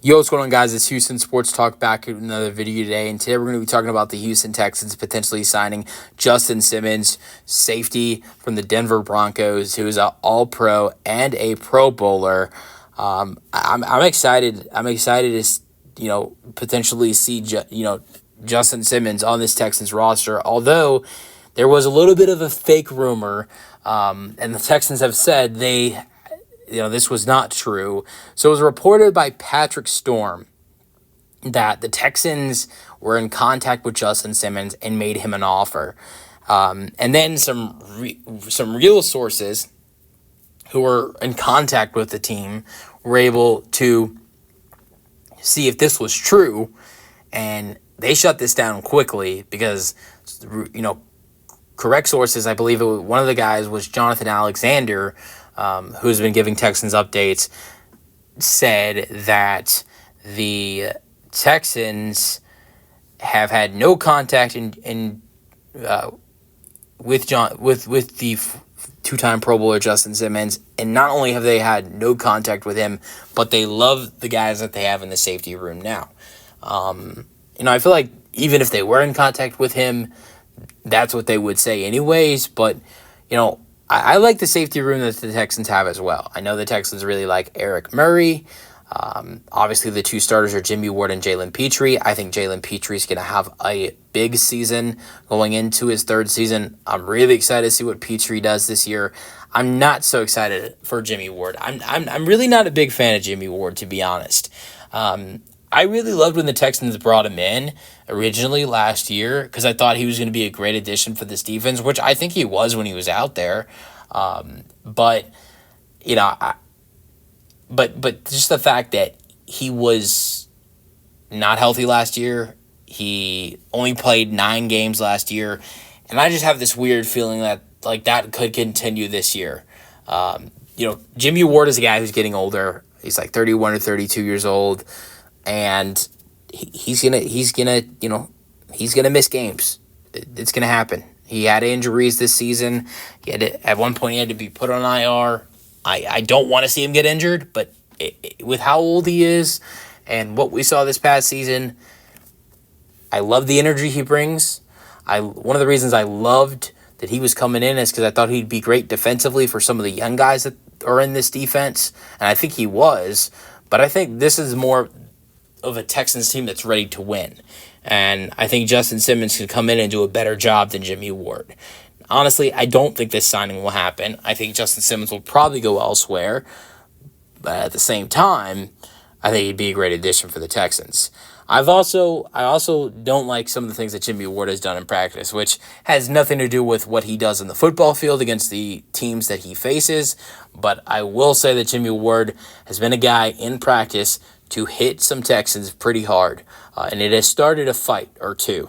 Yo, what's going on, guys? It's Houston Sports Talk back with another video today, and today we're going to be talking about the Houston Texans potentially signing Justin Simmons, safety from the Denver Broncos, who is an All-Pro and a Pro Bowler. I'm excited. I'm excited to potentially see Justin Simmons on this Texans roster. Although there was a little bit of a fake rumor, and the Texans have said this was not true. So it was reported by Patrick Storm that the Texans were in contact with Justin Simmons and made him an offer. And then some real sources who were in contact with the team were able to see if this was true, and they shut this down quickly because, correct sources, I believe one of the guys was Jonathan Alexander, who's been giving Texans updates, said that the Texans have had no contact with the two-time Pro Bowler Justin Simmons, and not only have they had no contact with him, but they love the guys that they have in the safety room now. I feel like even if they were in contact with him, that's what they would say anyways, but I like the safety room that the Texans have as well. I know the Texans really like Eric Murray. Obviously, the two starters are Jimmy Ward and Jalen Petrie. I think Jalen Petrie is going to have a big season going into his third season. I'm really excited to see what Petrie does this year. I'm not so excited for Jimmy Ward. I'm really not a big fan of Jimmy Ward, to be honest. I really loved when the Texans brought him in originally last year because I thought he was going to be a great addition for this defense, which I think he was when he was out there. But just the fact that he was not healthy last year, he only played 9 games last year, and I just have this weird feeling that that could continue this year. Jimmy Ward is a guy who's getting older. He's like 31 or 32 years old. And he's gonna miss games. It's gonna happen. He had injuries this season. At one point he had to be put on IR. I don't want to see him get injured, but with how old he is and what we saw this past season, I love the energy he brings. One of the reasons I loved that he was coming in is because I thought he'd be great defensively for some of the young guys that are in this defense, and I think he was. But I think this is more of a Texans team that's ready to win. And I think Justin Simmons can come in and do a better job than Jimmy Ward. Honestly, I don't think this signing will happen. I think Justin Simmons will probably go elsewhere. But at the same time, I think he'd be a great addition for the Texans. I also don't like some of the things that Jimmy Ward has done in practice, which has nothing to do with what he does in the football field against the teams that he faces. But I will say that Jimmy Ward has been a guy in practice to hit some Texans pretty hard, and it has started a fight or two.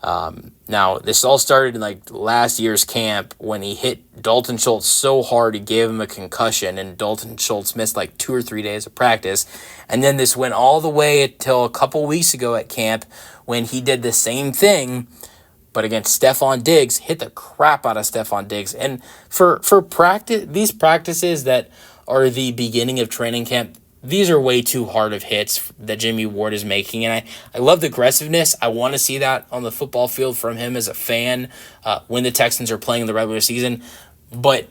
Now, this all started in last year's camp when he hit Dalton Schultz so hard he gave him a concussion, and Dalton Schultz missed 2 or 3 days of practice. And then this went all the way until a couple weeks ago at camp when he did the same thing, but against Stephon Diggs, hit the crap out of Stephon Diggs. And for practice, these practices that are the beginning of training camp, these are way too hard of hits that Jimmy Ward is making, and I love the aggressiveness. I want to see that on the football field from him as a fan when the Texans are playing in the regular season. And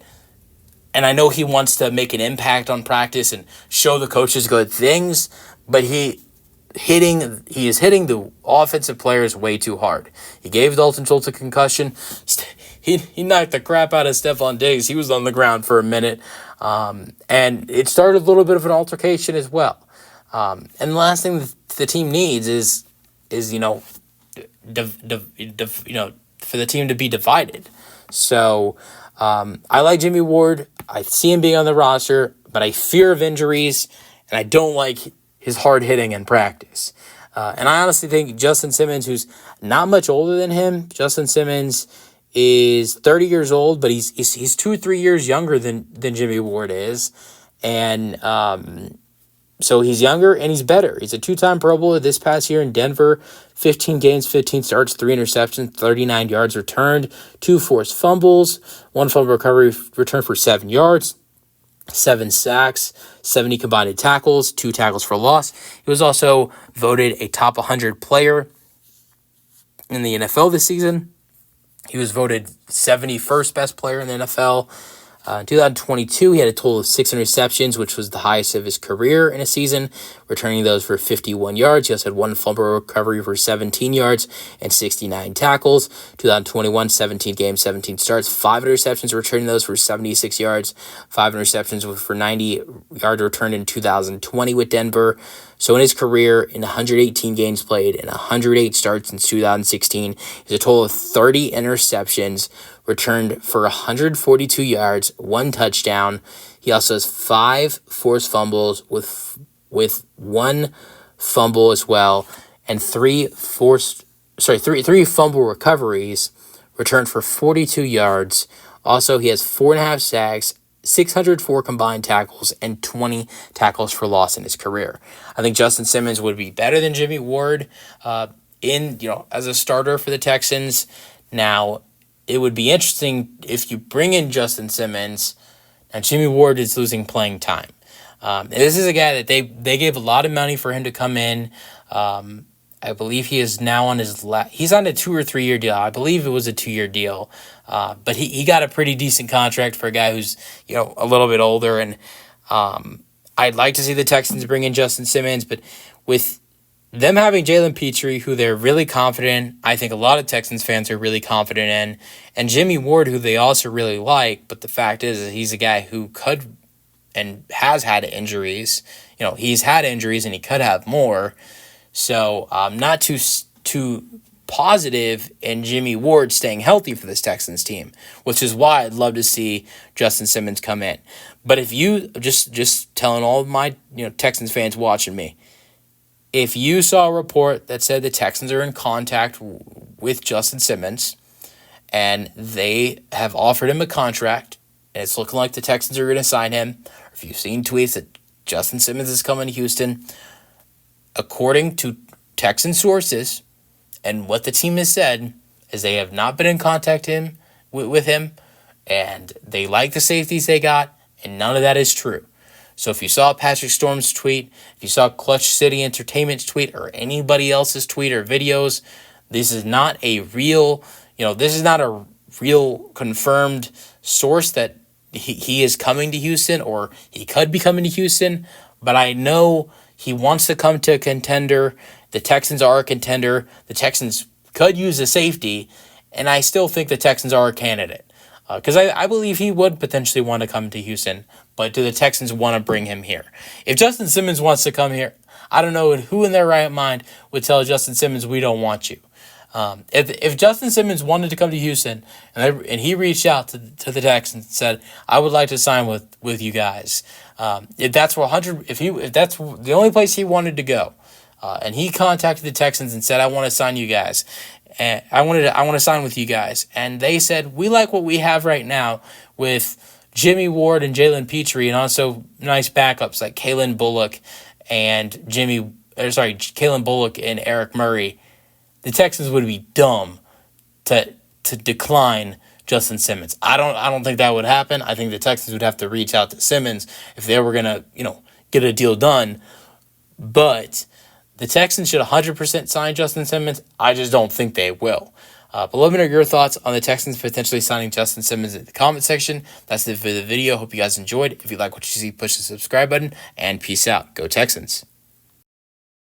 I know he wants to make an impact on practice and show the coaches good things, but he is hitting the offensive players way too hard. He gave Dalton Schultz a concussion. He knocked the crap out of Stephon Diggs. He was on the ground for a minute. And it started a little bit of an altercation as well. And the last thing the team needs is for the team to be divided. So I like Jimmy Ward. I see him being on the roster, but I fear of injuries, and I don't like his hard hitting in practice. And I honestly think Justin Simmons, who's not much older than him, Justin Simmons is 30 years old, but he's 2 or 3 years younger than Jimmy Ward is. And so he's younger and he's better. He's a 2-time Pro Bowler this past year in Denver. 15 games, 15 starts, 3 interceptions, 39 yards returned, 2 forced fumbles, 1 fumble recovery return for 7 yards. 7 sacks, 70 combined tackles, 2 tackles for loss. He was also voted a top 100 player in the NFL this season. He was voted 71st best player in the NFL. In 2022, he had a total of 6 interceptions, which was the highest of his career in a season, returning those for 51 yards. He also had 1 fumble recovery for 17 yards and 69 tackles. 2021, 17 games, 17 starts, 5 interceptions, returning those for 76 yards, 5 interceptions for 90 yard return in 2020 with Denver. So in his career, in 118 games played and 108 starts since 2016, he's a total of 30 interceptions, returned for 142 yards, 1 touchdown. He also has 5 forced fumbles with 1 fumble as well, and 3 fumble recoveries, returned for 42 yards. Also, he has 4.5 sacks, 604 combined tackles, and 20 tackles for loss in his career. I think Justin Simmons would be better than Jimmy Ward as a starter for the Texans. Now, it would be interesting if you bring in Justin Simmons and Jimmy Ward is losing playing time. And this is a guy that they gave a lot of money for him to come in. I believe he is now on his he's on a 2 or 3 year deal. I believe it was a 2 year deal. But he got a pretty decent contract for a guy who's, a little bit older. And I'd like to see the Texans bring in Justin Simmons, but with them having Jalen Petrie, who they're really confident in, I think a lot of Texans fans are really confident in, and Jimmy Ward, who they also really like, but the fact is that he's a guy who could and has had injuries. He's had injuries and he could have more. So I'm not too positive in Jimmy Ward staying healthy for this Texans team, which is why I'd love to see Justin Simmons come in. But if you, just telling all of my Texans fans watching me, if you saw a report that said the Texans are in contact with Justin Simmons and they have offered him a contract and it's looking like the Texans are going to sign him, or if you've seen tweets that Justin Simmons is coming to Houston, according to Texan sources and what the team has said, is they have not been in contact with him, and they like the safeties they got, and none of that is true. So if you saw Patrick Storm's tweet, if you saw Clutch City Entertainment's tweet, or anybody else's tweet or videos, this is not a real, confirmed source that he is coming to Houston or he could be coming to Houston. But I know he wants to come to a contender. The Texans are a contender. The Texans could use a safety, and I still think the Texans are a candidate. Because I believe he would potentially want to come to Houston, but do the Texans want to bring him here? If Justin Simmons wants to come here, I don't know who in their right mind would tell Justin Simmons, we don't want you. If Justin Simmons wanted to come to Houston and he reached out to the Texans and said, I would like to sign with you guys, if that's the only place he wanted to go, and he contacted the Texans and said, I want to sign you guys, and I want to sign with you guys, and they said, we like what we have right now with Jimmy Ward and Jalen Petrie, and also nice backups like Kalen Bullock and Eric Murray. The Texans would be dumb to decline Justin Simmons. I don't think that would happen. I think the Texans would have to reach out to Simmons if they were gonna get a deal done. But the Texans should 100% sign Justin Simmons. I just don't think they will. But let me know your thoughts on the Texans potentially signing Justin Simmons in the comment section. That's it for the video. Hope you guys enjoyed. If you like what you see, push the subscribe button, and peace out. Go Texans.